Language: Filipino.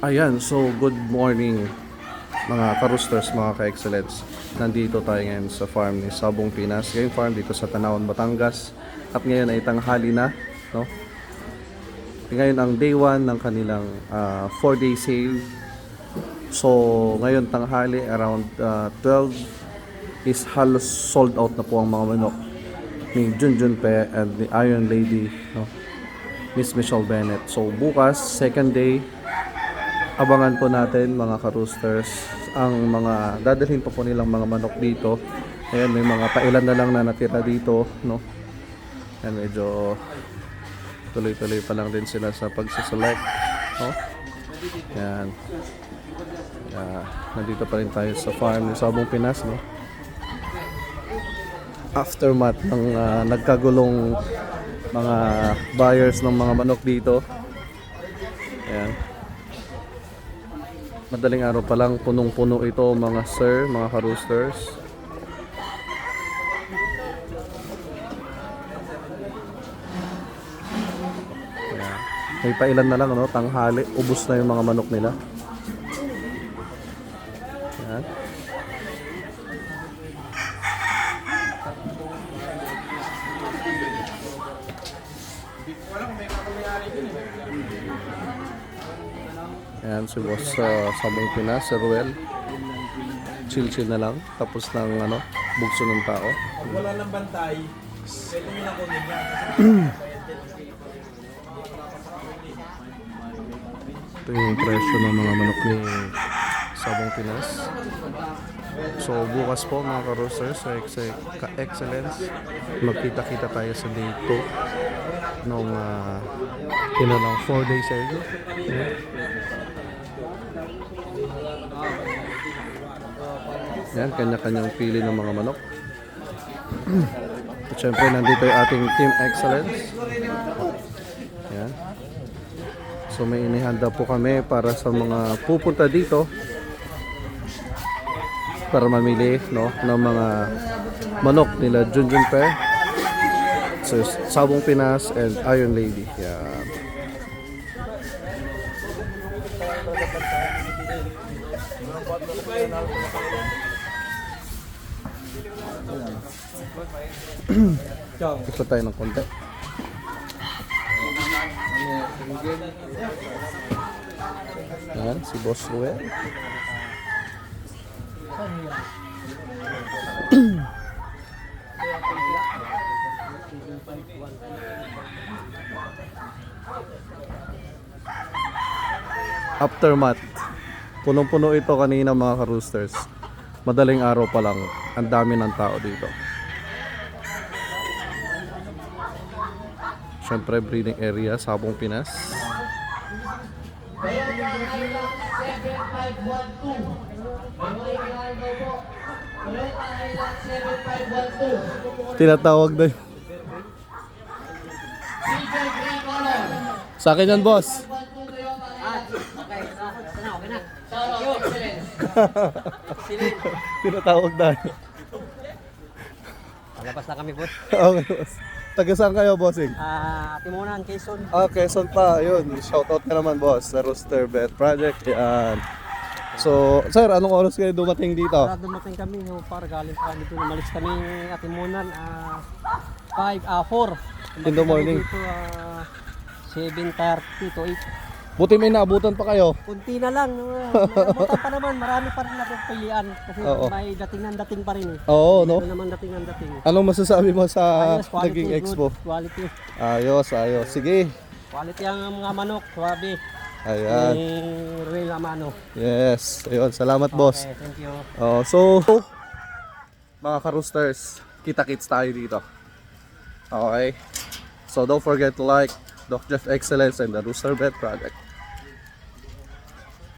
Ayan, so good morning mga ka-roosters, mga ka-excellence. Nandito tayo ngayon sa farm ni Sabong Pinas, game farm dito sa Tanawan, Batangas. At ngayon ay tanghali na, no? Ngayon ang day 1 ng kanilang 4-day sale. So ngayon tanghali around 12 is halos sold out na po ang mga manok ni Junjun Pe and the Iron Lady, no? Miss Michelle Bennett. So bukas, second day, abangan po natin mga ka-roosters ang mga dadalhin pa po nilang mga manok dito. Ayan, may mga pailan na lang na natira dito, no? Ayan, medyo tuloy-tuloy pa lang din sila sa pagsiselect, no? Ayan. Nandito pa rin tayo sa farm ni Sabong Pinas, no? Aftermath ng nagkagulong mga buyers ng mga manok dito. Ayan. Madaling araw pa lang, punong-puno ito mga sir, mga ka-roosters. Ayan. May pailan na lang, no? Tanghali, ubos na yung mga manok nila. Ayan. Ayan, si Boss Sabong Pinas, Sir Ruel. Chill-chill na lang. Tapos ng bugso ng tao. Wala nang bantay, pwede nyo na kunin yan. Ito yung presyo ng mga manok ni Sabong Pinas. So bukas po mga ka-roosters sa Excellence, magkita-kita tayo sa day 2 nung kinalang 4-day sale. Yan, kanya-kanyang pili ng mga manok. At syempre nandito yung ating Team Excellence. Yan. So may inihanda po kami para sa mga pupunta dito para mamili, no, ng mga manok nila Junjun Pe, so Sabong Pinas and Iron Lady. Yan. Ikot tayo ng konti. Yan, si Boss Ruel. Aftermath. Punong-puno ito kanina mga ka-roosters. Madaling araw pa lang, ang dami ng tao dito. Siyempre breeding area, Sabong Pinas. Tinatawag na yun. Sa akin yan, boss. Tinatawag na. Palabas na kami, boss. Okay, boss. Taga saan kayo, bossing? Timunan, Quezon. Quezon pa. Yun, shoutout ka naman, boss, sa Rooster Bet Project. Yan. So, sir, anong oras kayo dumating dito? Para dumating kami, para galing pa kami dito. Umalis kami Timunan, 4. In the morning. Dito, 7:30 to 8. Buti may naabutan pa kayo. Kunti na lang. Nabutan pa naman. Marami pa rin napapilian. Kasi Oo. may dating pa rin. Oo, no? Ito naman dating. Anong masasabi mo sa Ayos, quality, naging expo? good quality. Ayos. Sige. Quality ang mga manok. Swabe. Ayan. Real ang ano. Yes. Ayun, salamat, boss. Okay, thank you. So, mga ka-roosters, kita-kits tayo dito. Okay? So, don't forget to like Doc Jeff Excellence and the Rooster Bet Project.